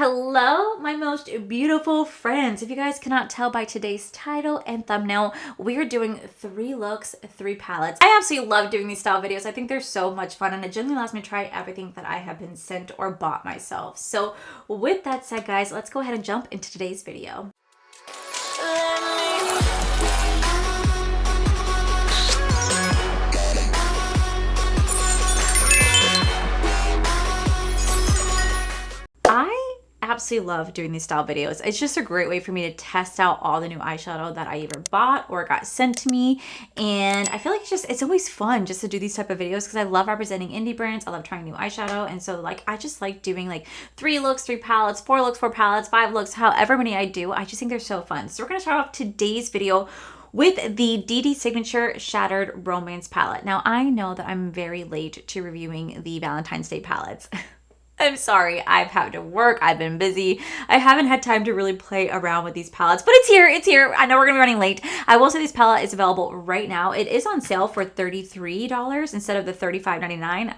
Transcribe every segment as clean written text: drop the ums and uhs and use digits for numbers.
Hello, my most beautiful friends. If you guys cannot tell by today's title and thumbnail, we are doing 3 looks, 3 palettes. I absolutely love doing these style videos. I think they're so much fun and it genuinely allows me to try everything that I have been sent or bought myself. So with that said, guys, let's go ahead and jump into today's video. Absolutely love doing these style videos. It's just a great way for me to test out all the new eyeshadow that I either bought or got sent to me. And I feel like it's always fun just to do these type of videos because I love representing indie brands. I love trying new eyeshadow. And so I just like doing 3 looks, 3 palettes, 4 looks, 4 palettes, 5 looks, however many I do. I just think they're so fun. So we're going to start off today's video with the DD Signature Shattered Romance palette. Now I know that I'm very late to reviewing the Valentine's Day palettes. I'm sorry, I've had to work, I've been busy. I haven't had time to really play around with these palettes, but it's here. I know we're gonna be running late. I will say this palette is available right now. It is on sale for $33 instead of the $35.99.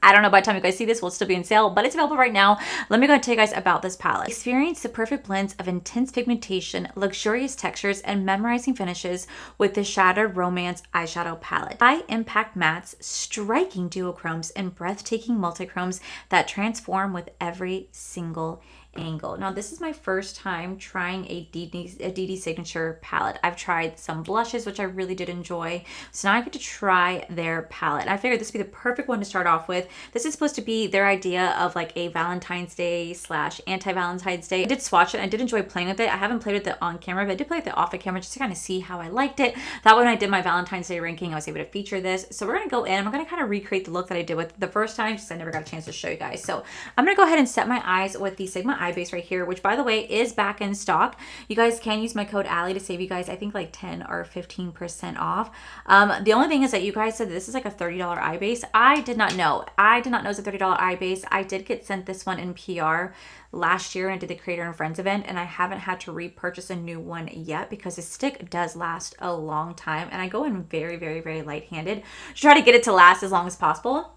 I don't know, by the time you guys see this, will still be on sale, but it's available right now. Let me go ahead and tell you guys about this palette. Experience the perfect blends of intense pigmentation, luxurious textures, and memorizing finishes with the Shattered Romance eyeshadow palette. High impact mattes, striking duochromes, and breathtaking multichromes that transform with every single angle. Now this is my first time trying a DD Signature palette. I've tried some blushes, which I really did enjoy. So now I get to try their palette. I figured this would be the perfect one to start off with. This is supposed to be their idea of a Valentine's Day / anti-Valentine's Day. I did swatch it. I did enjoy playing with it. I haven't played with it on camera, but I did play with it off of camera just to kind of see how I liked it. That way when I did my Valentine's Day ranking, I was able to feature this. So we're going to go in and I'm going to kind of recreate the look that I did with the first time because I never got a chance to show you guys. So I'm going to go ahead and set my eyes with the Sigma Eye Base right here, which by the way is back in stock. You guys can use my code Allie to save you guys, I think 10 or 15% off. The only thing is that you guys said this is a $30 eye base. I did not know. I did not know it was a $30 eye base. I did get sent this one in PR last year and I did the Creator and Friends event and I haven't had to repurchase a new one yet because the stick does last a long time and I go in very, very, very light-handed to try to get it to last as long as possible.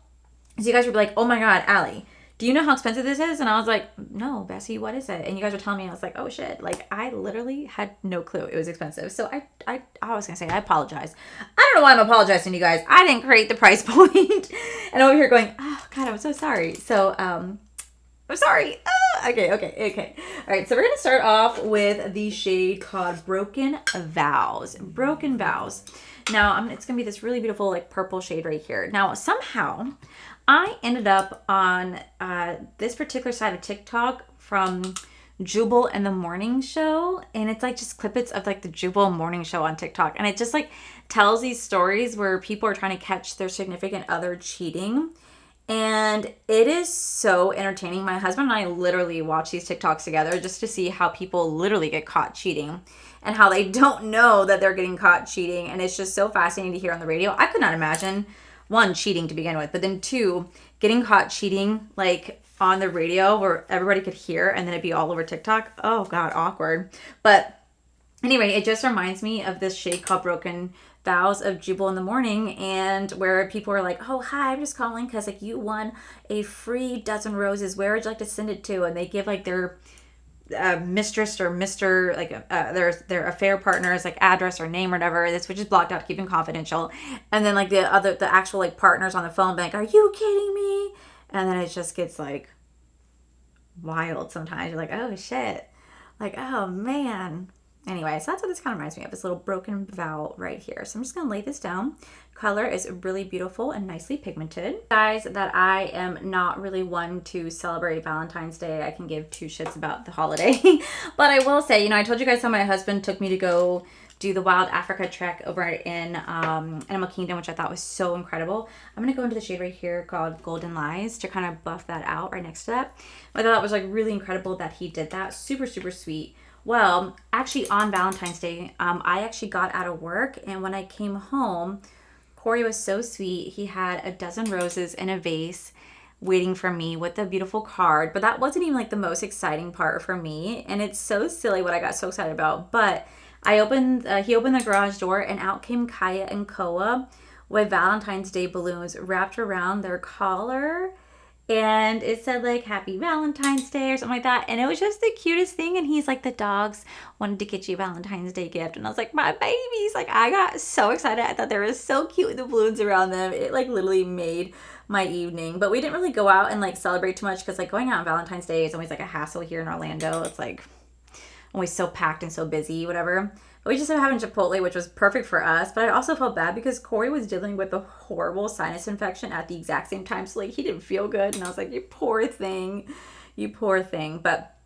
So you guys would be like, oh my God, Allie, do you know how expensive this is? And I was like, no, Bessie, what is it? And you guys were telling me, and I was like, oh shit. I literally had no clue it was expensive. So I was going to say, I apologize. I don't know why I'm apologizing to you guys. I didn't create the price point. And over here going, oh God, I'm so sorry. So, I'm sorry. Okay. All right, so we're going to start off with the shade called Broken Vows. Broken Vows. Now, it's going to be this really beautiful purple shade right here. Now, somehow I ended up on this particular side of TikTok from Jubal and the Morning Show. And it's just clippets of the Jubal Morning Show on TikTok. And it just tells these stories where people are trying to catch their significant other cheating. And it is so entertaining. My husband and I literally watch these TikToks together just to see how people literally get caught cheating and how they don't know that they're getting caught cheating. And it's just so fascinating to hear on the radio. I could not imagine, 1, cheating to begin with, but then 2, getting caught cheating on the radio where everybody could hear and then it'd be all over TikTok. Oh God, awkward. But anyway, it just reminds me of this shade called Broken Vows of Jubal in the Morning, and where people are like, oh hi, I'm just calling because you won a free dozen roses, where would you like to send it to? And they give their mistress or Mr. their affair partner's address or name or whatever, which is blocked out, keeping confidential. And then the actual partners on the phone being are you kidding me? And then it just gets wild sometimes. You're like, oh shit, oh man. Anyway, so that's what this kind of reminds me of, this little broken vow right here. So I'm just going to lay this down. Color is really beautiful and nicely pigmented. Guys, that I am not really one to celebrate Valentine's Day. I can give 2 shits about the holiday. But I will say, I told you guys how my husband took me to go do the Wild Africa trek over in Animal Kingdom, which I thought was so incredible. I'm going to go into the shade right here called Golden Lies to kind of buff that out right next to that. I thought it was really incredible that he did that. Super, super sweet. Well, actually on Valentine's Day, I actually got out of work, and when I came home, Corey was so sweet. He had a dozen roses in a vase waiting for me with a beautiful card, but that wasn't even the most exciting part for me, and it's so silly what I got so excited about. But he opened the garage door, and out came Kaya and Koa with Valentine's Day balloons wrapped around their collar. and it said like Happy Valentine's Day or something like that, and it was just the cutest thing. And he's like, the dogs wanted to get you a Valentine's Day gift, and I was like, my babies. Like, I got so excited. I thought they were so cute with the balloons around them. It like literally made my evening. But we didn't really go out and like celebrate too much, because like going out on Valentine's Day is always like a hassle here in Orlando. It's like always so packed and so busy, whatever. But we just ended up having Chipotle, which was perfect for us. But I also felt bad because Corey was dealing with a horrible sinus infection at the exact same time. So like he didn't feel good. And I was like, you poor thing. You poor thing. But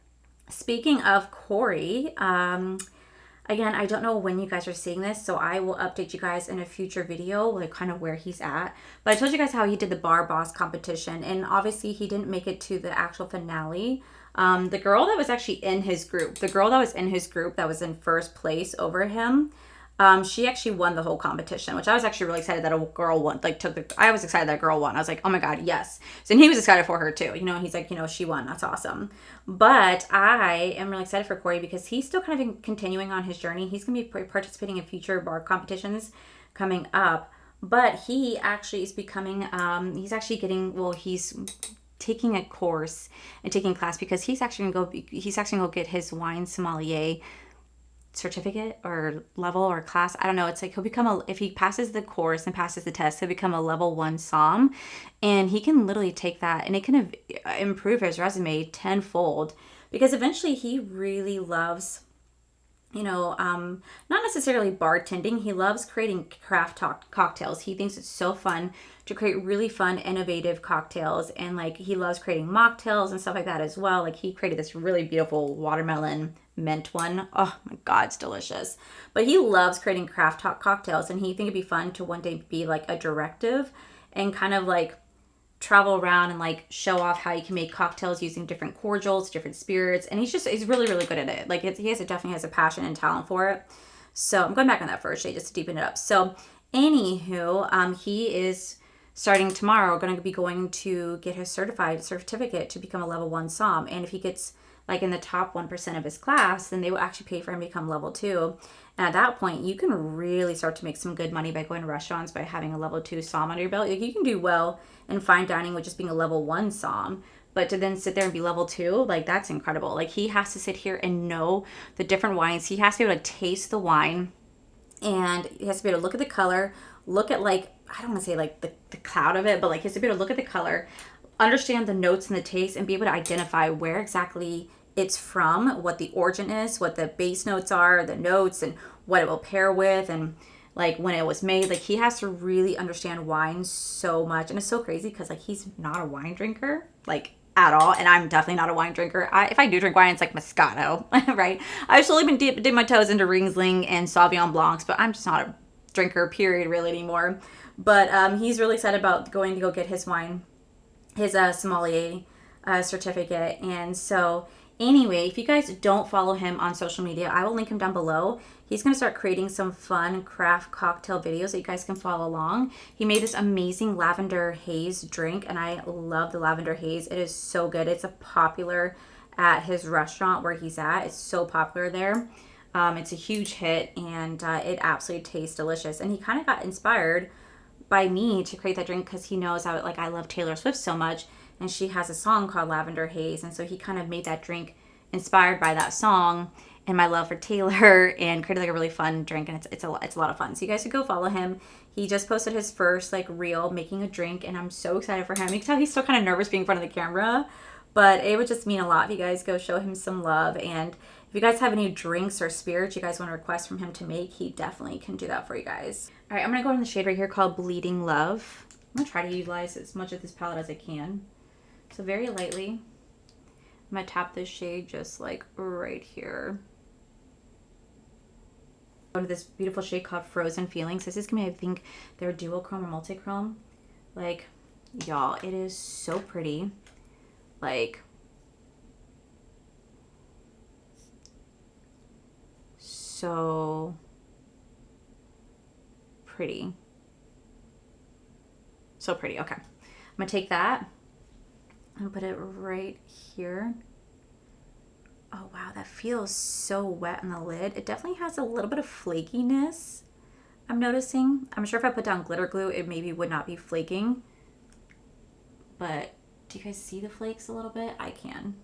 speaking of Corey, again, I don't know when you guys are seeing this, so I will update you guys in a future video, like kind of where he's at. But I told you guys how he did the Bar Boss competition, and obviously he didn't make it to the actual finale. The girl that was actually in his group, that was in first place over him, she actually won the whole competition, which I was actually really excited that a girl won. Like I was excited that girl won. I was like, oh my God, yes. So, and he was excited for her too. You know, he's like, you know, she won. That's awesome. But I am really excited for Corey because he's still kind of continuing on his journey. He's going to be participating in future bar competitions coming up. But he actually is becoming, he's taking a course and taking a class because he's actually going to go get his wine sommelier certificate or level or class. I don't know. It's like he'll become if he passes the course and passes the test, he'll become a level 1 somm, and he can literally take that and it can improve his resume tenfold, because eventually he really loves, you know, not necessarily bartending. He loves creating craft cocktails. He thinks it's so fun to create really fun, innovative cocktails. And like, he loves creating mocktails and stuff like that as well. Like, he created this really beautiful watermelon mint one. Oh my God, it's delicious. But he loves creating craft cocktails, and he think it'd be fun to one day be like a directive and kind of like travel around and like show off how you can make cocktails using different cordials, different spirits. And he's really, really good at it. Like, he definitely has a passion and talent for it. So I'm going back on that first shade just to deepen it up. So anywho, he is starting tomorrow, going to be going to get his certificate to become a level 1 somm. And if he gets like in the top 1% of his class, then they will actually pay for him to become level 2. And at that point, you can really start to make some good money by going to restaurants by having a level 2 somm under your belt. Like, you can do well in fine dining with just being a level 1 somm, but to then sit there and be level 2, like, that's incredible. Like, he has to sit here and know the different wines. He has to be able to taste the wine, and he has to be able to look at the color, look at, like, I don't want to say like the cloud of it, but like, he has to be able to look at the color, understand the notes and the taste, and be able to identify where exactly it's from, what the origin is, what the base notes are, the notes, and what it will pair with, and like when it was made. Like, he has to really understand wine so much. And it's so crazy because like, he's not a wine drinker, like, at all. And I'm definitely not a wine drinker. If I do drink wine, it's like Moscato, right? I've slowly been dipping my toes into Riesling and Sauvignon Blancs, but I'm just not a drinker, period, really, anymore. But he's really excited about going to go get his wine, his sommelier certificate. And so anyway, if you guys don't follow him on social media, I will link him down below. He's going to start creating some fun craft cocktail videos that you guys can follow along. He made this amazing lavender haze drink, and I love the lavender haze. It is so good. It's popular at his restaurant where he's at. It's so popular there. It's a huge hit, and it absolutely tastes delicious. And he kind of got inspired by me to create that drink because he knows I love Taylor Swift so much, and she has a song called Lavender Haze, and so he kind of made that drink inspired by that song and my love for Taylor, and created like a really fun drink, and it's a lot of fun. So you guys should go follow him. He just posted his first like reel making a drink, and I'm so excited for him. You can tell he's still kind of nervous being in front of the camera, but it would just mean a lot if you guys go show him some love. And if you guys have any drinks or spirits you guys want to request from him to make, he definitely can do that for you guys. All right, I'm going to go in the shade right here called Bleeding Love. I'm going to try to utilize as much of this palette as I can. So very lightly, I'm going to tap this shade just like right here. Go to this beautiful shade called Frozen Feelings. This is going to be, I think, their duochrome or multichrome. Like, y'all, it is so pretty. Like, so pretty. So pretty. Okay. I'm going to take that and put it right here. Oh, wow. That feels so wet on the lid. It definitely has a little bit of flakiness, I'm noticing. I'm sure if I put down glitter glue, it maybe would not be flaking. But Do you guys see the flakes a little bit? I can.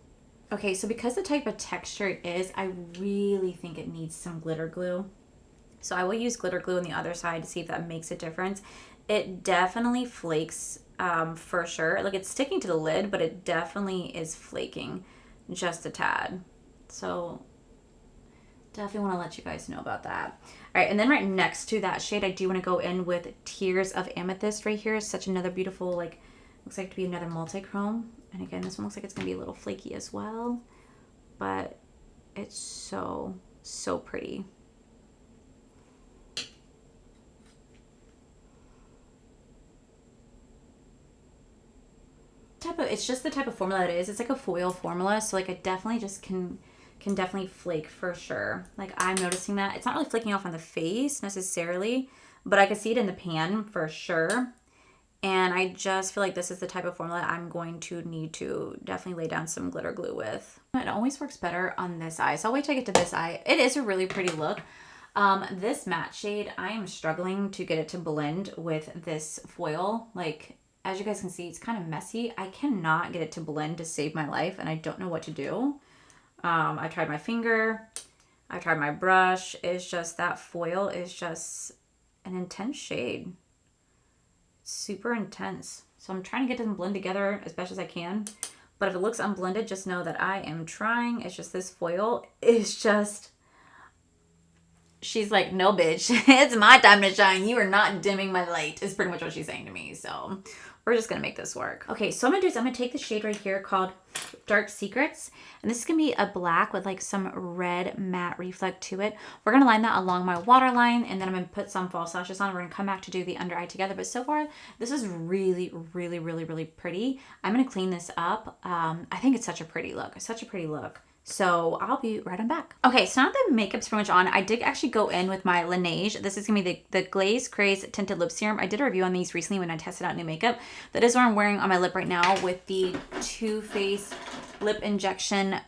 Okay, so because the type of texture it is, I really think it needs some glitter glue. So I will use glitter glue on the other side to see if that makes a difference. It definitely flakes for sure. Like, it's sticking to the lid, but it definitely is flaking just a tad. So definitely want to let you guys know about that. All right, and then right next to that shade, I do want to go in with Tears of Amethyst right here. It's such another beautiful, like, looks like to be another multi-chrome. And again, this one looks like it's going to be a little flaky as well. But it's so, so pretty. It's just the type of formula it is. It's like a foil formula. So, like, it definitely just can definitely flake for sure. Like, I'm noticing that. It's not really flaking off on the face necessarily, but I can see it in the pan for sure. And I just feel like this is the type of formula I'm going to need to definitely lay down some glitter glue with. It always works better on this eye. So I'll wait till I get to this eye. It is a really pretty look. This matte shade, I am struggling to get it to blend with this foil. Like, as you guys can see, it's kind of messy. I cannot get it to blend to save my life, and I don't know what to do. I tried my finger. I tried my brush. It's just that foil is just an intense shade. Super intense. So I'm trying to get them blend together as best as I can. But if it looks unblended, just know that I am trying. It's just this foil is just... She's like, no, bitch. It's my time to shine. You are not dimming my light, is pretty much what she's saying to me. So we're just going to make this work. Okay, so what I'm going to do is I'm going to take the shade right here called Dark Secrets. And this is going to be a black with like some red matte reflect to it. We're going to line that along my waterline. And then I'm going to put some false lashes on. We're going to come back to do the under eye together. But so far, this is really, really, really, really pretty. I'm going to clean this up. I think it's such a pretty look. Such a pretty look. So I'll be right on back. Okay, so now that the makeup's pretty much on, I did actually go in with my Laneige. This is going to be the Glaze Craze Tinted Lip Serum. I did a review on these recently when I tested out new makeup. That is what I'm wearing on my lip right now with the Too Faced Lip Injection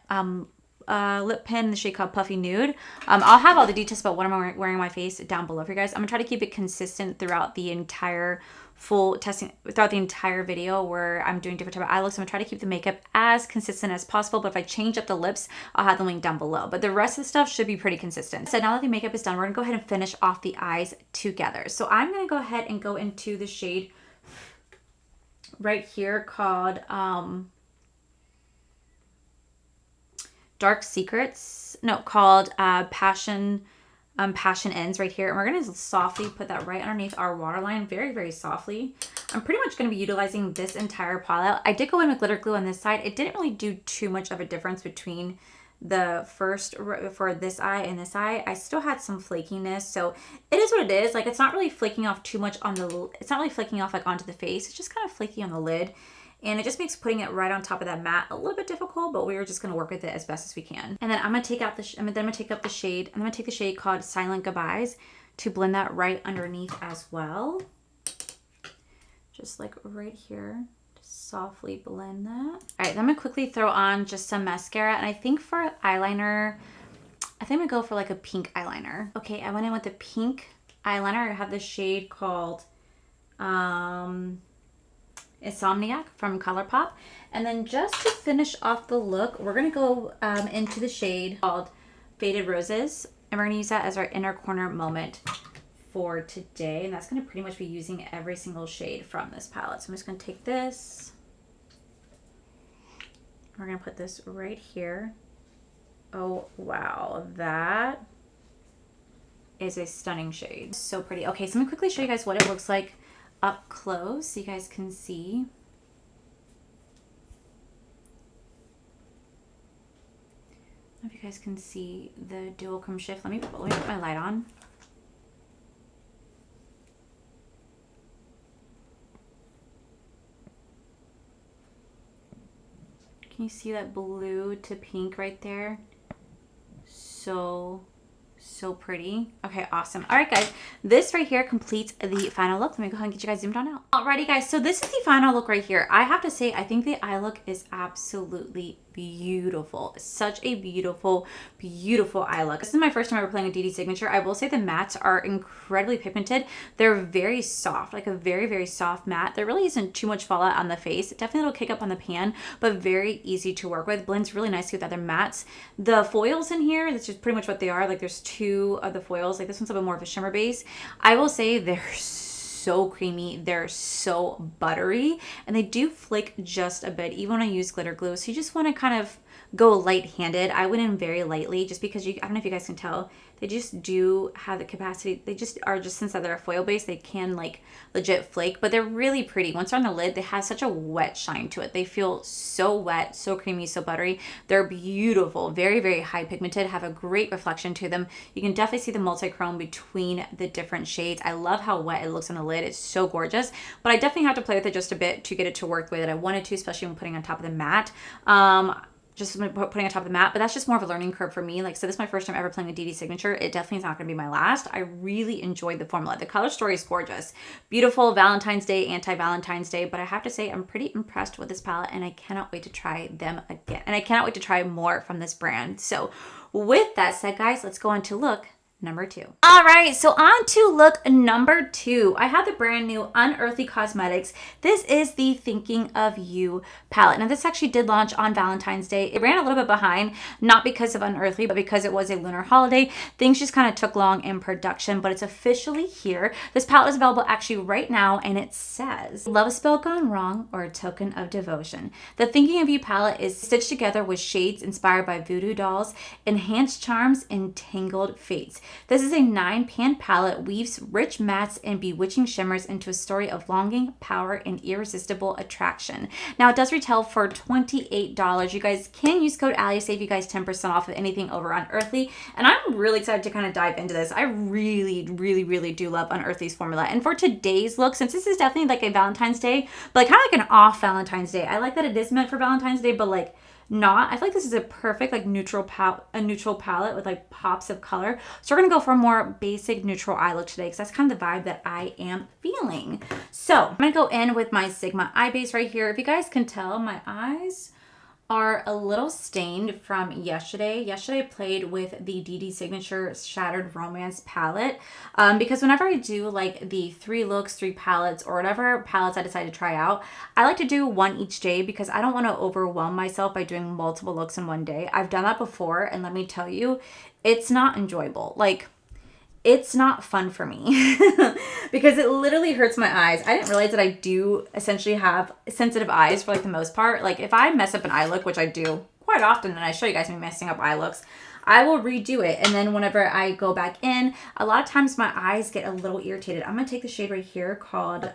lip pen in the shade called Puffy Nude. I'll have all the details about what I'm wearing on my face down below for you guys. I'm going to try to keep it consistent throughout the entire full testing, throughout the entire video where I'm doing different type of eye looks. I'm going to try to keep the makeup as consistent as possible, but if I change up the lips, I'll have the link down below. But the rest of the stuff should be pretty consistent. So now that the makeup is done, we're going to go ahead and finish off the eyes together. So I'm going to go ahead and go into the shade right here called Dark Secrets. No, called Passion Ends right here. And we're going to softly put that right underneath our waterline, very, very softly. I'm pretty much going to be utilizing this entire palette. I did go in with glitter glue on this side. It didn't really do too much of a difference between the first for this eye and this eye. I still had some flakiness, so it is what it is. Like, it's not really flaking off too much on the, it's not really flaking off like onto the face. It's just kind of flaky on the lid. And it just makes putting it right on top of that matte a little bit difficult, but we were just gonna work with it as best as we can. And then I'm gonna take out the, I'm gonna take up the shade. I'm gonna take the shade called Silent Goodbyes to blend that right underneath as well. Just like right here, just softly blend that. All right, then I'm gonna quickly throw on just some mascara. And I think for eyeliner, I think I'm gonna go for like a pink eyeliner. Okay, I went in with the pink eyeliner. I have this shade called, Insomniac from ColourPop. And then just to finish off the look, we're going to go into the shade called Faded Roses. And we're going to use that as our inner corner moment for today. And that's going to pretty much be using every single shade from this palette. So I'm just going to take this. We're going to put this right here. Oh, wow. That is a stunning shade. So pretty. Okay, so I'm going to quickly show you guys what it looks like up close so you guys can see. I don't know if you guys can see the dual chrome shift. Let me put my light on. Can you see that blue to pink right there? So pretty. Okay, awesome. All right, guys, this right here completes the final look. Let me go ahead and get you guys zoomed on out. Alrighty, guys, so this is the final look right here. I have to say, I think the eye look is absolutely beautiful. Such a beautiful, beautiful eye look. This is my first time ever playing a DD Signature. I will say the mattes are incredibly pigmented. They're very soft, like a very, very soft matte. There really isn't too much fallout on the face. Definitely a little kick up on the pan, but very easy to work with. Blends really nicely with other mattes. The foils in here, that's just pretty much what they are. Like there's two of the foils. Like this one's a bit more of a shimmer base. I will say they're so creamy, they're so buttery, and they do flake just a bit even when I use glitter glue. So you just want to kind of go light-handed. I went in very lightly just because I don't know if you guys can tell, they just do have the capacity. They just are, just since they're foil based, they can like legit flake, but they're really pretty. Once they're on the lid, they have such a wet shine to it. They feel so wet, so creamy, so buttery. They're beautiful, very, very high pigmented, have a great reflection to them. You can definitely see the multi-chrome between the different shades. I love how wet it looks on the lid. It's so gorgeous, but I definitely have to play with it just a bit to get it to work the way that I wanted to, especially when putting on top of the matte. Just putting on top of the matte, but that's just more of a learning curve for me. Like, so this is my first time ever playing a DD Signature. It definitely is not going to be my last. I really enjoyed the formula. The color story is gorgeous. Beautiful Valentine's Day, anti-Valentine's Day, but I have to say I'm pretty impressed with this palette and I cannot wait to try them again. And I cannot wait to try more from this brand. So with that said, guys, let's go on to look number 2. All right, so on to look number 2. I have the brand new Unearthly Cosmetics. This is the Thinking of You palette. Now this actually did launch on Valentine's Day. It ran a little bit behind, not because of Unearthly, but because it was a lunar holiday. Things just kind of took long in production, but it's officially here. This palette is available actually right now, and it says, love a spell gone wrong or a token of devotion. The Thinking of You palette is stitched together with shades inspired by voodoo dolls, enhanced charms, and tangled fates. This is a 9-pan palette, weaves rich mattes and bewitching shimmers into a story of longing, power, and irresistible attraction. Now, it does retail for $28. You guys can use code Allie to save you guys 10% off of anything over Unearthly. And I'm really excited to kind of dive into this. I really, really, really do love Unearthly's formula. And for today's look, since this is definitely like a Valentine's Day, but like kind of like an off Valentine's Day, I like that it is meant for Valentine's Day, but like not. I feel like this is a perfect like neutral palette with like pops of color. So we're gonna go for a more basic neutral eye look today because that's kind of the vibe that I am feeling. So I'm gonna go in with my Sigma eye base right here. If you guys can tell, my eyes are a little stained from yesterday. Yesterday I played with the DD Signature Shattered Romance palette because whenever I do like the 3 looks, 3 palettes, or whatever palettes I decide to try out, I like to do one each day because I don't want to overwhelm myself by doing multiple looks in one day. I've done that before, and let me tell you, it's not enjoyable. Like, it's not fun for me because it literally hurts my eyes. I didn't realize that I do essentially have sensitive eyes for like the most part. Like if I mess up an eye look, which I do quite often, and I show you guys me messing up eye looks, I will redo it. And then whenever I go back in, a lot of times my eyes get a little irritated. I'm going to take the shade right here called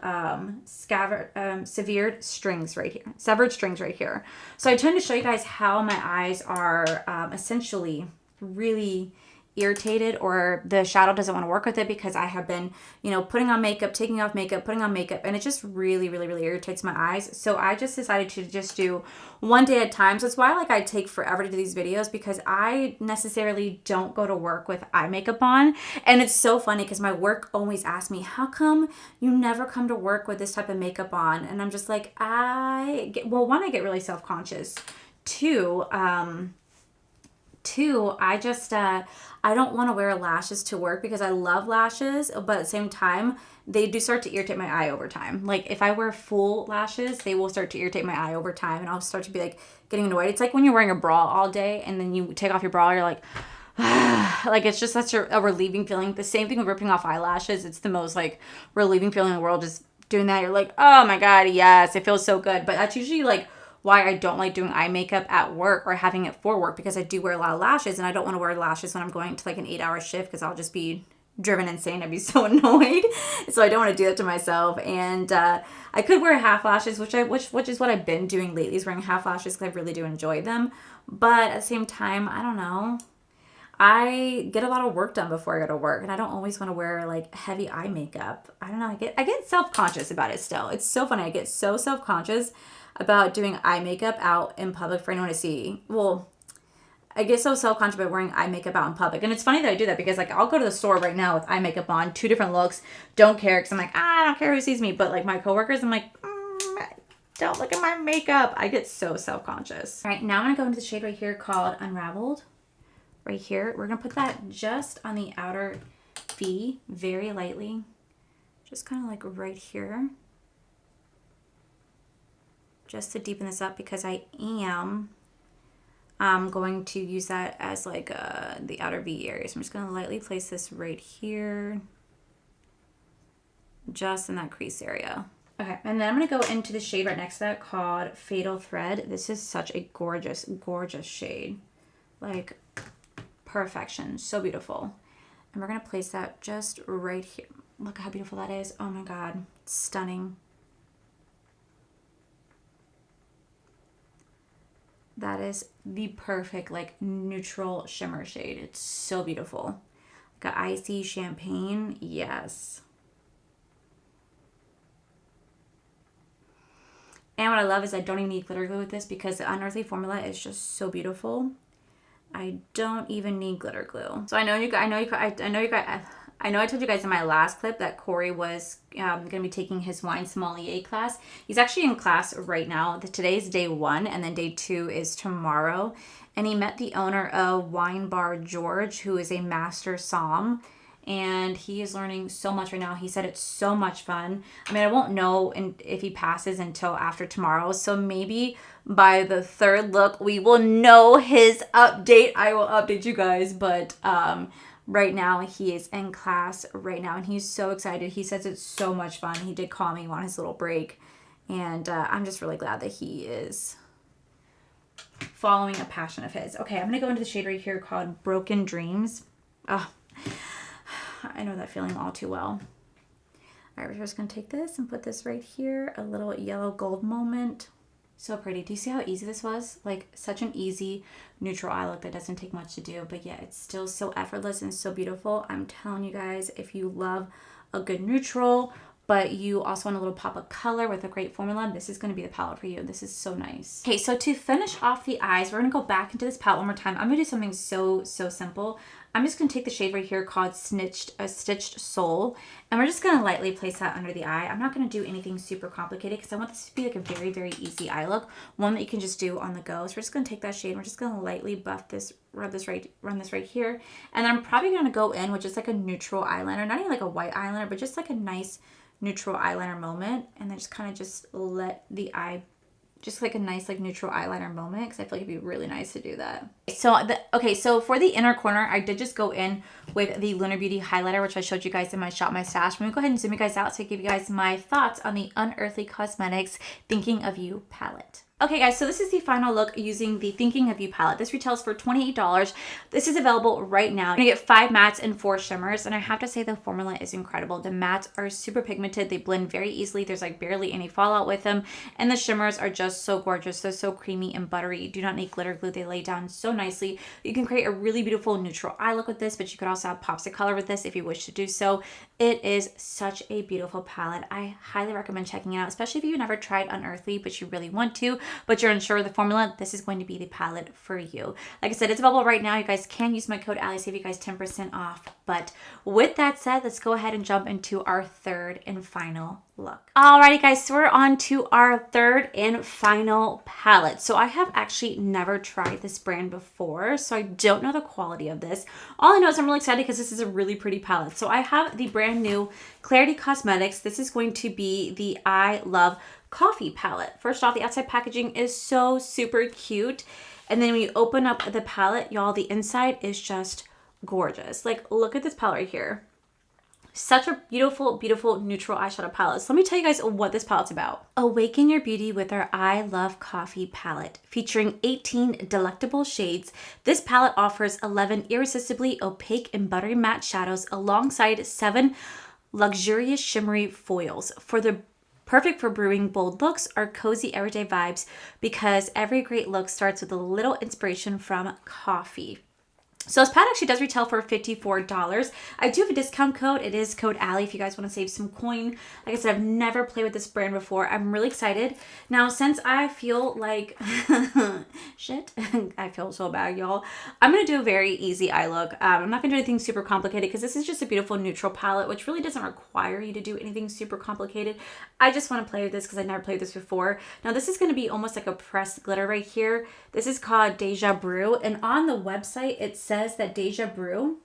Severed Strings right here. So I tend to show you guys how my eyes are essentially really irritated, or the shadow doesn't want to work with it because I have been, you know, putting on makeup, taking off makeup, putting on makeup, and it just really, really, really irritates my eyes. So I just decided to just do one day at a time. So that's why like I take forever to do these videos, because I necessarily don't go to work with eye makeup on. And it's so funny because my work always asks me, how come you never come to work with this type of makeup on? And I'm just like, one, I get really self-conscious. Two, I just, I don't want to wear lashes to work because I love lashes, but at the same time, they do start to irritate my eye over time. Like if I wear full lashes, they will start to irritate my eye over time, and I'll start to be like getting annoyed. It's like when you're wearing a bra all day and then you take off your bra, you're like, like it's just such a relieving feeling. The same thing with ripping off eyelashes. It's the most like relieving feeling in the world. Just doing that, you're like, oh my God, yes, it feels so good. But that's usually like why I don't like doing eye makeup at work or having it for work, because I do wear a lot of lashes, and I don't want to wear lashes when I'm going to like an 8-hour shift because I'll just be driven insane. I'd be so annoyed. So I don't want to do that to myself. And I could wear half lashes, which is what I've been doing lately, is wearing half lashes because I really do enjoy them. But at the same time, I don't know, I get a lot of work done before I go to work, and I don't always want to wear like heavy eye makeup. I don't know, I get self-conscious about it still. It's so funny. I get so self-conscious about doing eye makeup out in public for anyone to see. Well, I get so self-conscious about wearing eye makeup out in public. And it's funny that I do that because like I'll go to the store right now with eye makeup on, 2 different looks, don't care, because I'm like, I don't care who sees me. But like my coworkers, I'm like, don't look at my makeup. I get so self-conscious. All right, now I'm gonna go into the shade right here called Unraveled. Right here, we're gonna put that just on the outer V, very lightly. Just kind of like right here. Just to deepen this up because I am going to use that as like the outer V area. So I'm just gonna lightly place this right here. Just in that crease area. Okay, and then I'm gonna go into the shade right next to that called Fatal Thread. This is such a gorgeous, gorgeous shade. Like perfection, so beautiful. And we're gonna place that just right here. Look how beautiful that is. Oh my God, stunning. That is the perfect like neutral shimmer shade. It's so beautiful. Like an icy champagne, yes. And what I love is I don't even need glitter glue with this because the Unearthly formula is just so beautiful. I don't even need glitter glue. So I know I told you guys in my last clip that Corey was going to be taking his wine sommelier class. He's actually in class right now. Today's day 1 and then day 2 is tomorrow. And he met the owner of Wine Bar George, who is a master somm. And he is learning so much right now. He said it's so much fun. I mean, I won't know if he passes until after tomorrow. So maybe by the 3rd look, we will know his update. I will update you guys. But right now, he is in class right now. And he's so excited. He says it's so much fun. He did call me on his little break. And I'm just really glad that he is following a passion of his. Okay, I'm going to go into the shade right here called Broken Dreams. Oh, I know that feeling all too well. All right, we're just going to take this and put this right here. A little yellow gold moment. So pretty. Do you see how easy this was? Like such an easy neutral eye look that doesn't take much to do. But yeah, it's still so effortless and so beautiful. I'm telling you guys, if you love a good neutral, but you also want a little pop of color with a great formula, this is going to be the palette for you. This is so nice. Okay, so to finish off the eyes, we're going to go back into this palette one more time. I'm going to do something so simple. I'm just going to take the shade right here called Stitched Soul, and we're just going to lightly place that under the eye. I'm not going to do anything super complicated because I want this to be like a very easy eye look, one that you can just do on the go. So we're just going to take that shade and we're just going to lightly buff this, run this right here. And then I'm probably going to go in with just like a neutral eyeliner, not even like a white eyeliner, but just like a nice neutral eyeliner moment, and then just kind of just let the eye, just like a nice like neutral eyeliner moment, because I feel like it'd be really nice to do that. So for the inner corner, I did just go in with the Lunar Beauty highlighter, which I showed you guys in my Shop My Stash. I'm gonna go ahead and zoom you guys out so I give you guys my thoughts on the Unearthly Cosmetics Thinking of You palette. Okay guys, so this is the final look using the Thinking of You palette. This retails for $28. This is available right now. You're gonna get 5 mattes and 4 shimmers, and I have to say the formula is incredible. The mattes are super pigmented. They blend very easily. There's like barely any fallout with them, and the shimmers are just so gorgeous. They're so creamy and buttery. You do not need glitter glue. They lay down so nicely. You can create a really beautiful neutral eye look with this, but you could also have pops of color with this if you wish to do so. It is such a beautiful palette. I highly recommend checking it out, especially if you've never tried Unearthly, but you really want to, but you're unsure of the formula. This is going to be the palette for you. Like I said, it's available right now. You guys can use my code Allie, save you guys 10% off. But with that said, let's go ahead and jump into our 3rd and final look. Alrighty guys, so we're on to our 3rd and final palette. So I have actually never tried this brand before, so I don't know the quality of this. All I know is I'm really excited because this is a really pretty palette. So I have the brand new Clarity Cosmetics. This is going to be the I Love Coffee palette. First off, the outside packaging is so super cute. And then when you open up the palette, y'all, the inside is just gorgeous. Like, look at this palette right here. Such a beautiful neutral eyeshadow palette. So let me tell you guys what this palette's about. Awaken your beauty with our I Love Coffee palette. Featuring 18 delectable shades, this palette offers 11 irresistibly opaque and buttery matte shadows alongside 7 luxurious shimmery foils. Perfect for brewing bold looks or cozy everyday vibes, because every great look starts with a little inspiration from coffee. So this pad actually does retail for $54. I do have a discount code. It is code Allie if you guys want to save some coin. Like I said, I've never played with this brand before. I'm really excited. Now, since I feel like shit, I feel so bad, y'all. I'm going to do a very easy eye look. I'm not going to do anything super complicated because this is just a beautiful neutral palette, which really doesn't require you to do anything super complicated. I just want to play with this because I never played this before. Now, this is going to be almost like a pressed glitter right here. This is called Deja Brew, and on the website, it says that Deja Brew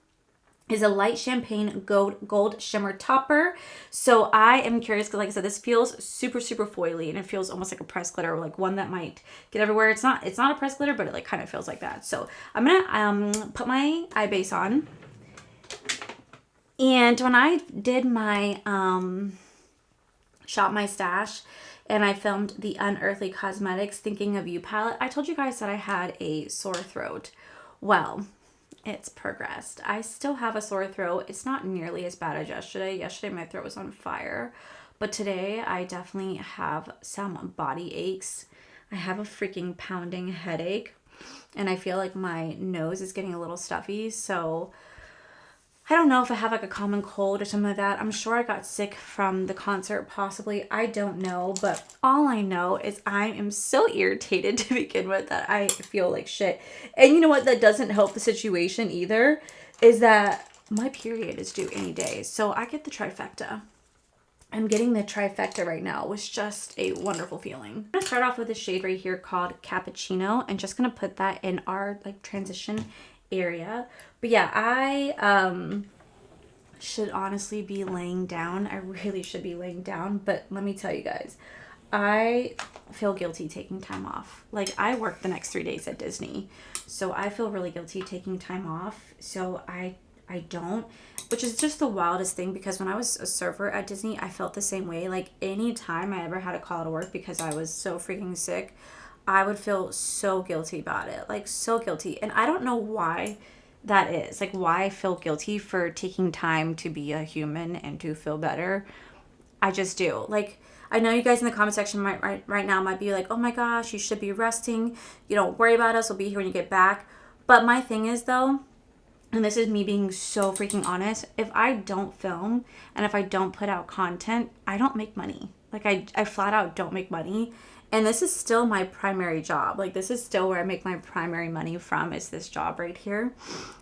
is a light champagne gold shimmer topper. So I am curious because, like I said, this feels super foily, and it feels almost like a pressed glitter, like one that might get everywhere. It's not a pressed glitter, but it like kind of feels like that. So I'm gonna put my eye base on, and when I did my Shop My Stash and I filmed the Unearthly Cosmetics Thinking of You palette, I told you guys that I had a sore throat. Well, it's progressed. I still have a sore throat. It's not nearly as bad as yesterday. Yesterday my throat was on fire. But today I definitely have some body aches. I have a freaking pounding headache. And I feel like my nose is getting a little stuffy. So I don't know if I have like a common cold or something like that. I'm sure I got sick from the concert, possibly. I don't know. But all I know is I am so irritated to begin with that I feel like shit. And you know what? That doesn't help the situation either, is that my period is due any day. So I get the trifecta. I'm getting the trifecta right now. It was just a wonderful feeling. I'm going to start off with a shade right here called Cappuccino. And just going to put that in our like transition area. But yeah, I should honestly be laying down. I really should be laying down, but let me tell you guys, I feel guilty taking time off. Like, I work the next 3 days at Disney, so I feel really guilty taking time off. So I don't, which is just the wildest thing, because when I was a server at Disney, I felt the same way. Like, any time I ever had a call to work because I was so freaking sick, I would feel so guilty about it, like so guilty. And I don't know why that is, like why I feel guilty for taking time to be a human and to feel better. I just do. Like, I know you guys in the comment section right now might be like, oh my gosh, you should be resting. You don't worry about us. We'll be here when you get back. But my thing is though, and this is me being so freaking honest, if I don't film and if I don't put out content, I don't make money. Like I flat out don't make money. And this is still my primary job. Like, this is still where I make my primary money from, is this job right here.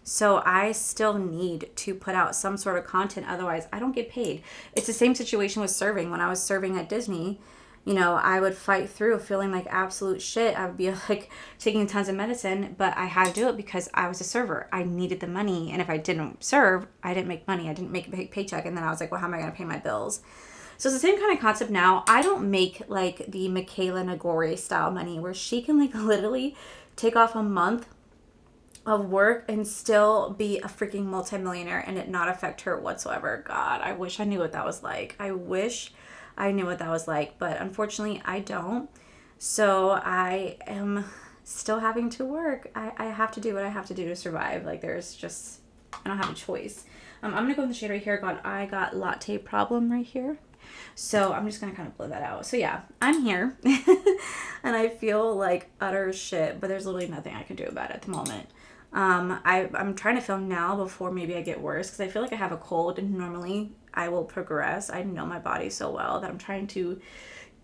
So I still need to put out some sort of content. Otherwise, I don't get paid. It's the same situation with serving. When I was serving at Disney, you know, I would fight through feeling like absolute shit. I would be like taking tons of medicine, but I had to do it because I was a server. I needed the money. And if I didn't serve, I didn't make money. I didn't make a big paycheck. And then I was like, well, how am I going to pay my bills? So it's the same kind of concept now. I don't make like the Michaela Nagore style money where she can like literally take off a month of work and still be a freaking multimillionaire and it not affect her whatsoever. God, I wish I knew what that was like. I wish I knew what that was like, but unfortunately I don't. So I am still having to work. I have to do what I have to do to survive. Like, there's just, I don't have a choice. I'm going to go in the shade right here called I Got Latte Problem right here. So I'm just going to kind of blow that out. So yeah, I'm here and I feel like utter shit, but there's literally nothing I can do about it at the moment. I'm trying to film now before maybe I get worse, because I feel like I have a cold and normally I will progress. I know my body so well that I'm trying to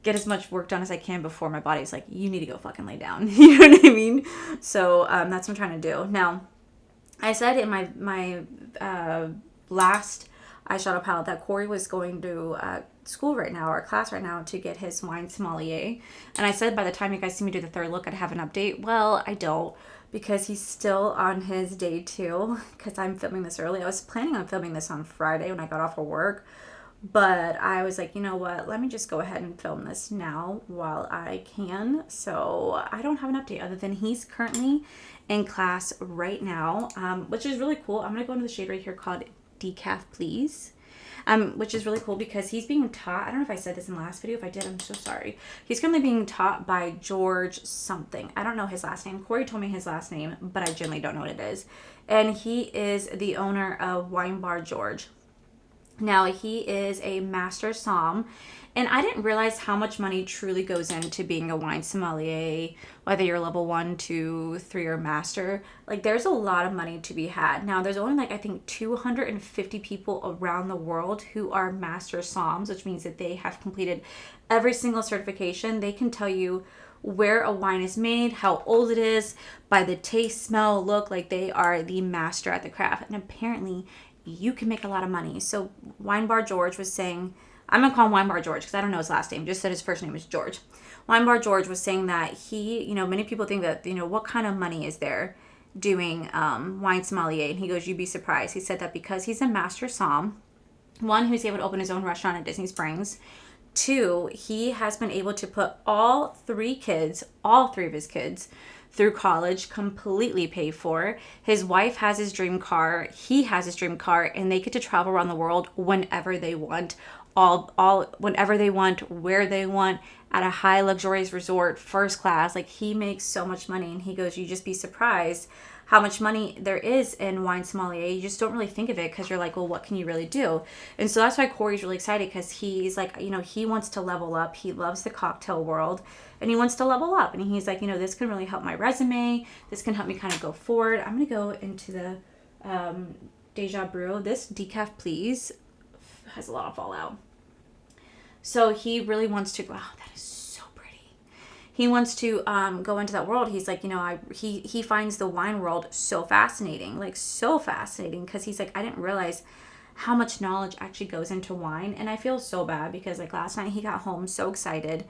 get as much work done as I can before my body's like, you need to go fucking lay down. You know what I mean? So that's what I'm trying to do. Now, I said in my last eyeshadow palette that Corey was going to school right now, or class right now, to get his wine sommelier. And I said by the time you guys see me do the third look, I'd have an update. Well, I don't, because he's still on his day 2, because I'm filming this early. I was planning on filming this on Friday when I got off of work, but I was like, you know what, let me just go ahead and film this now while I can. So I don't have an update other than he's currently in class right now, which is really cool. I'm going to go into the shade right here called Decaf Please, which is really cool because he's being taught, I don't know if I said this in the last video. If I did, I'm so sorry. He's currently being taught by George something. I don't know his last name. Corey told me his last name, but I generally don't know what it is. And he is the owner of Wine Bar George. Now, he is a master somm, and I didn't realize how much money truly goes into being a wine sommelier, whether you're level 1, 2, 3, or master. Like, there's a lot of money to be had. Now, there's only like, I think 250 people around the world who are master somms, which means that they have completed every single certification. They can tell you where a wine is made, how old it is, by the taste, smell, look. Like, they are the master at the craft. And apparently you can make a lot of money. So Wine Bar George was saying, I'm gonna call him Wine Bar George because I don't know his last name, just said his first name is George. Wine Bar George was saying that he, many people think that, what kind of money is there doing wine sommelier? And he goes, you'd be surprised. He said that because he's a master somm, one, he was able to open his own restaurant at Disney Springs. Two, he has been able to put all three of his kids through college, completely paid for. His wife has his dream car, he has his dream car, and they get to travel around the world whenever they want, whenever they want, where they want, at a high luxurious resort, first class. Like, he makes so much money, and he goes, you just be surprised how much money there is in wine sommelier. You just don't really think of it because you're like, well, what can you really do? And so that's why Corey's really excited, because he's like, he wants to level up. He loves the cocktail world and he wants to level up. And he's like, this can really help my resume. This can help me kind of go forward. I'm going to go into the Deja Brew. This decaf, please, has a lot of fallout. So he really wants to, wow, that is so pretty. He wants to go into that world. He's like, he finds the wine world so fascinating, because he's like, I didn't realize how much knowledge actually goes into wine. And I feel so bad because like last night he got home so excited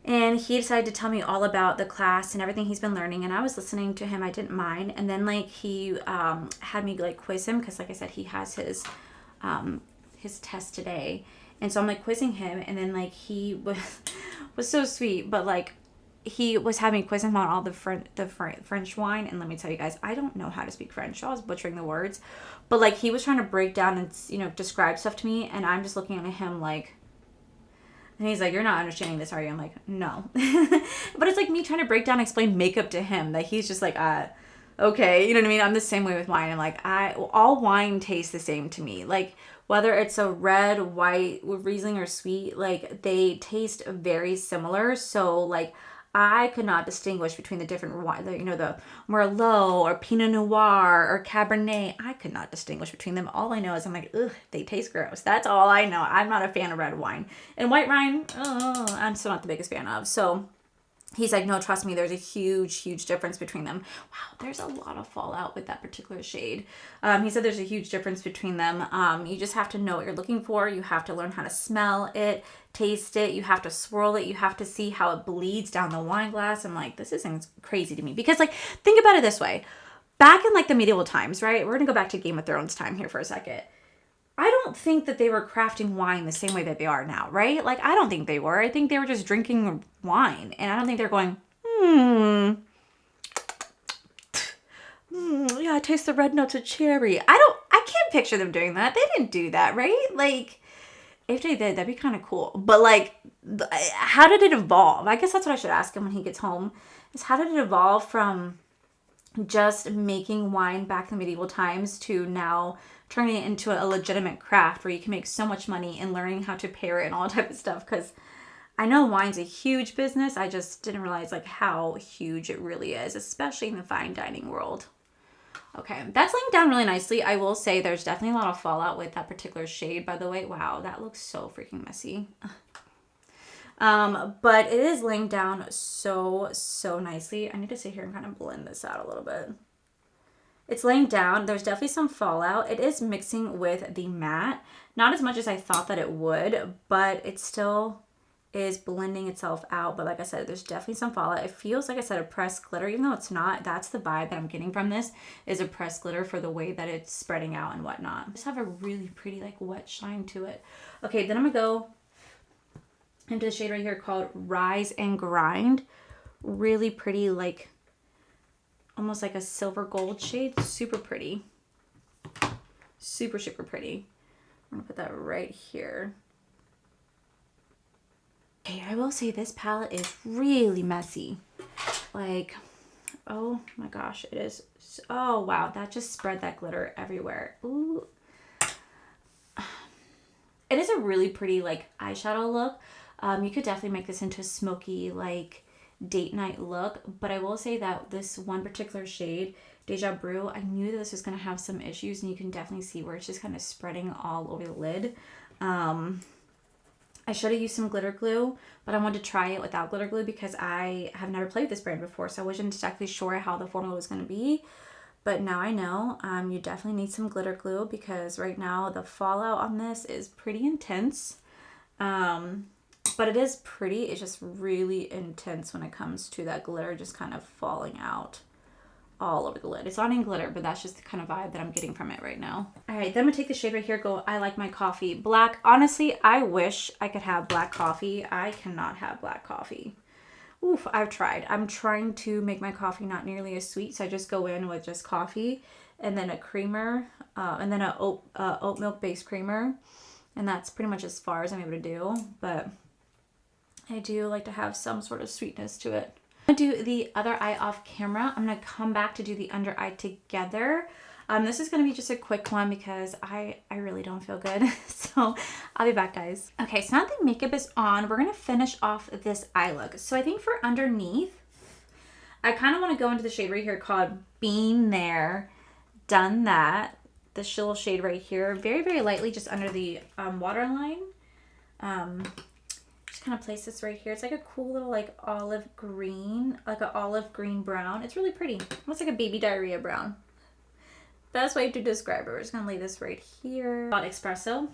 and he decided to tell me all about the class and everything he's been learning. And I was listening to him. I didn't mind. And then like he had me like quiz him because like I said, he has his test today. And so I'm like quizzing him, and then like he was so sweet, but like he was having me quiz him on all the French wine. And let me tell you guys, I don't know how to speak French, so I was butchering the words, but like he was trying to break down and describe stuff to me, and I'm just looking at him like, and he's like, you're not understanding this, are you? I'm like, no. But it's like me trying to break down, explain makeup to him, that he's just like, okay, you know what I mean? I'm the same way with wine. I'm like, all wine tastes the same to me. Like, whether it's a red, white, Riesling, or sweet, like, they taste very similar. So, like, I could not distinguish between the different wine, the Merlot or Pinot Noir or Cabernet. I could not distinguish between them. All I know is I'm like, ugh, they taste gross. That's all I know. I'm not a fan of red wine. And white wine, I'm still not the biggest fan of. So he's like, no, trust me, there's a huge, huge difference between them. Wow, there's a lot of fallout with that particular shade. He said there's a huge difference between them. You just have to know what you're looking for. You have to learn how to smell it, taste it. You have to swirl it. You have to see how it bleeds down the wine glass. I'm like, this isn't crazy to me. Because, like, think about it this way. Back in, like, the medieval times, right? We're going to go back to Game of Thrones time here for a second. I don't think that they were crafting wine the same way that they are now, right? Like, I don't think they were. I think they were just drinking wine. And I don't think they're going, yeah, I taste the red notes of cherry. I can't picture them doing that. They didn't do that, right? Like, if they did, that'd be kind of cool. But, like, how did it evolve? I guess that's what I should ask him when he gets home, is how did it evolve from just making wine back in the medieval times to now turning it into a legitimate craft where you can make so much money and learning how to pair it and all type of stuff? Because I know wine's a huge business. I just didn't realize like how huge it really is, especially in the fine dining world. Okay, that's laying down really nicely. I will say there's definitely a lot of fallout with that particular shade, by the way. Wow, that looks so freaking messy. But it is laying down so nicely. I need to sit here and kind of blend this out a little bit. It's laying down. There's definitely some fallout. It is mixing with the matte. Not as much as I thought that it would, but it still is blending itself out. But like I said, there's definitely some fallout. It feels, like I said, a pressed glitter, even though it's not. That's the vibe that I'm getting from this, is a pressed glitter for the way that it's spreading out and whatnot. Just have a really pretty like wet shine to it. Okay, then I'm gonna go into the shade right here called Rise and Grind. Really pretty, like almost like a silver gold shade. Super pretty. Super pretty. I'm gonna put that right here. Okay, I will say this palette is really messy. Like, oh my gosh, it is. Oh wow, that just spread that glitter everywhere. Ooh. It is a really pretty like eyeshadow look. You could definitely make this into a smoky like date night look, but I will say that this one particular shade, Deja Brew, I knew that this was going to have some issues, and you can definitely see where it's just kind of spreading all over the lid. I should have used some glitter glue, but I wanted to try it without glitter glue because I have never played with this brand before, so I wasn't exactly sure how the formula was going to be. But now I know. You definitely need some glitter glue because right now the fallout on this is pretty intense. But it is pretty. It's just really intense when it comes to that glitter just kind of falling out all over the lid. It's not in glitter, but that's just the kind of vibe that I'm getting from it right now. All right, then I'm gonna take the shade right here, go I Like My Coffee Black. Honestly, I wish I could have black coffee. I cannot have black coffee. Oof, I've tried. I'm trying to make my coffee not nearly as sweet, so I just go in with just coffee and then a creamer, and then a oat milk based creamer, and that's pretty much as far as I'm able to do, but I do like to have some sort of sweetness to it. I'm going to do the other eye off camera. I'm going to come back to do the under eye together. This is going to be just a quick one because I really don't feel good. So I'll be back, guys. Okay, so now that the makeup is on, we're going to finish off this eye look. So I think for underneath, I kind of want to go into the shade right here called Been There, Done That. This little shade right here, very, very lightly just under the waterline. Kind of place this right here. It's like a cool little like olive green, like an olive green brown. It's really pretty. Almost like a baby diarrhea brown. Best way to describe it. We're just gonna lay this right here. Got espresso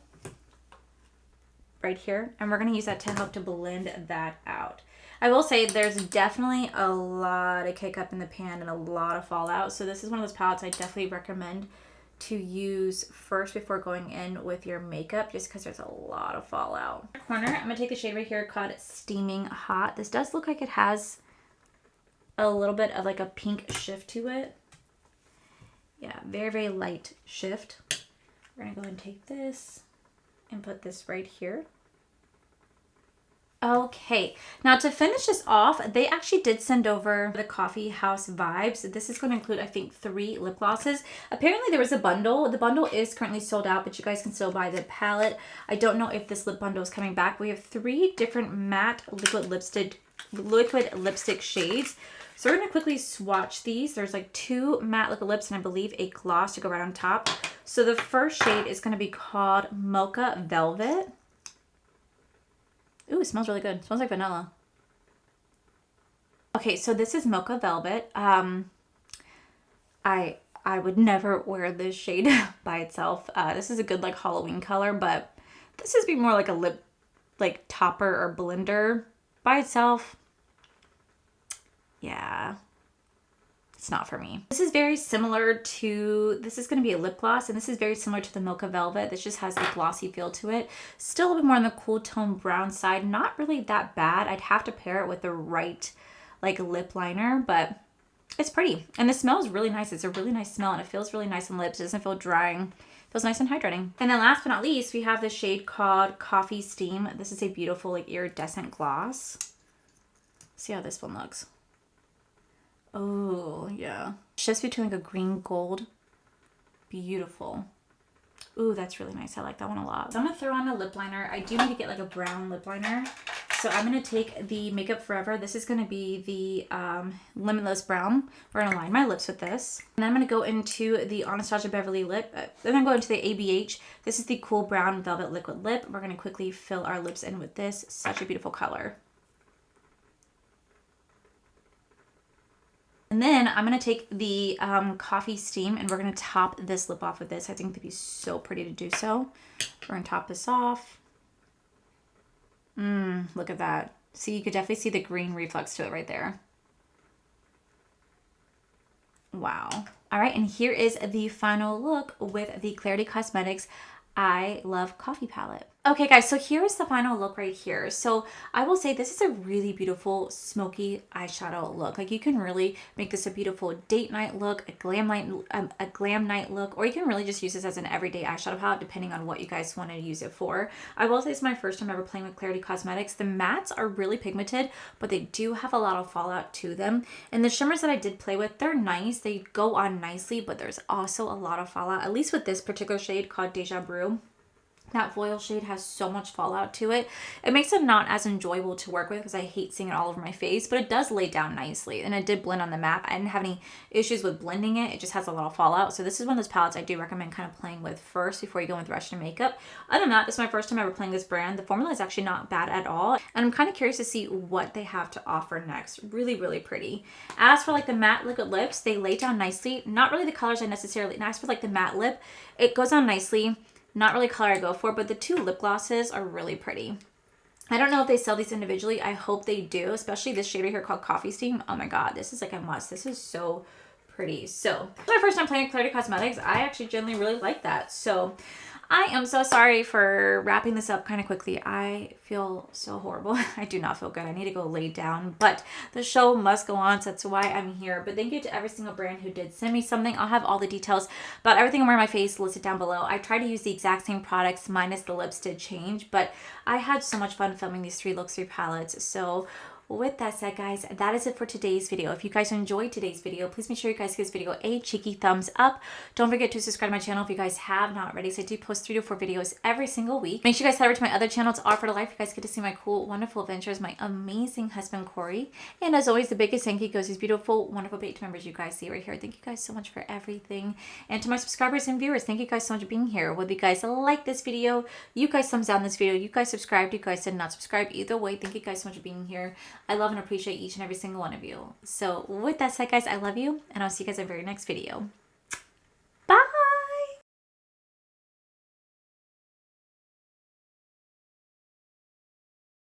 right here, and we're gonna use that to help to blend that out. I will say there's definitely a lot of kick up in the pan and a lot of fallout. So this is one of those palettes I definitely recommend to use first before going in with your makeup, just because there's a lot of fallout. Corner, I'm gonna take the shade right here called Steaming Hot. This does look like it has a little bit of like a pink shift to it. Yeah, very, very light shift. We're gonna go ahead and take this and put this right here. Okay, now to finish this off, they actually did send over the Coffee House Vibes. This is going to include, I think, 3 lip glosses. Apparently there was a bundle. The bundle is currently sold out, but you guys can still buy the palette. I don't know if this lip bundle is coming back. We have 3 different matte liquid lipstick shades. So we're going to quickly swatch these. There's like 2 matte liquid lips and I believe a gloss to go right on top. So the first shade is going to be called Mocha Velvet. Ooh, it smells really good. It smells like vanilla. Okay, so this is Mocha Velvet. I would never wear this shade by itself. This is a good like Halloween color, but this is be more like a lip like topper or blender by itself. Yeah. It's not for me. This is very similar to, this is going to be a lip gloss, and this is very similar to the Mocha Velvet. This just has a glossy feel to it. Still a little bit more on the cool tone brown side. Not really that bad. I'd have to pair it with the right like lip liner, but it's pretty. And the smell is really nice. It's a really nice smell, and it feels really nice on lips. It doesn't feel drying. It feels nice and hydrating. And then last but not least, we have the shade called Coffee Steam. This is a beautiful like iridescent gloss. See how this one looks. Oh, yeah. Shifts between like a green gold. Beautiful. Ooh, that's really nice. I like that one a lot. So I'm going to throw on a lip liner. I do need to get like a brown lip liner. So I'm going to take the Makeup Forever. This is going to be the Limitless Brown. We're going to line my lips with this. And then I'm going to go into the Anastasia Beverly lip. Then I'm going to the ABH. This is the Cool Brown Velvet Liquid Lip. We're going to quickly fill our lips in with this. Such a beautiful color. And then I'm going to take the Coffee Steam and we're going to top this lip off with this. I think it'd be so pretty to do so. We're going to top this off. Look at that. See, you could definitely see the green reflex to it right there. Wow. All right, and here is the final look with the Clarity Cosmetics I Love Coffee palette. Okay guys, so here is the final look right here. So I will say this is a really beautiful smoky eyeshadow look. Like you can really make this a beautiful date night look, a glam night look, or you can really just use this as an everyday eyeshadow palette depending on what you guys want to use it for. I will say it's my first time ever playing with Clarity Cosmetics. The mattes are really pigmented, but they do have a lot of fallout to them. And the shimmers that I did play with, they're nice. They go on nicely, but there's also a lot of fallout, at least with this particular shade called Deja Brew. That foil shade has so much fallout to it. It makes it not as enjoyable to work with because I hate seeing it all over my face, but it does lay down nicely. And it did blend on the map. I didn't have any issues with blending it. It just has a little fallout. So this is one of those palettes I do recommend kind of playing with first before you go in with the rest of your makeup. Other than that, this is my first time ever playing this brand. The formula is actually not bad at all. And I'm kind of curious to see what they have to offer next. Really, really pretty. As for like the matte liquid lips, they lay down nicely. Not really the colors I necessarily, and as for like the matte lip, it goes on nicely. Not really color I go for, but the two lip glosses are really pretty. I don't know if they sell these individually. I hope they do, especially this shade right here called Coffee Steam. Oh my god, this is like a must. This is so pretty. So, this is my first time playing Unearthly Cosmetics. I actually generally really like that. So, I am so sorry for wrapping this up kind of quickly. I feel so horrible. I do not feel good. I need to go lay down, but the show must go on, so that's why I'm here. But thank you to every single brand who did send me something. I'll have all the details about everything I'm wearing on my face listed down below. I tried to use the exact same products minus the lips did change, but I had so much fun filming these 3 looks, 3 palettes. So with that said, guys, that is it for today's video. If you guys enjoyed today's video, please make sure you guys give this video a cheeky thumbs up. Don't forget to subscribe to my channel if you guys have not already. So I do post 3 to 4 videos every single week. Make sure you guys head over to my other channel. It's All for the Life. You guys get to see my cool, wonderful adventures, my amazing husband, Corey. And as always, the biggest thank you goes to these beautiful, wonderful page members you guys see right here. Thank you guys so much for everything. And to my subscribers and viewers, thank you guys so much for being here. Whether you guys like this video, you guys thumbs down this video, you guys subscribed, you guys did not subscribe. Either way, thank you guys so much for being here. I love and appreciate each and every single one of you. So with that said, guys, I love you, and I'll see you guys in the very next video.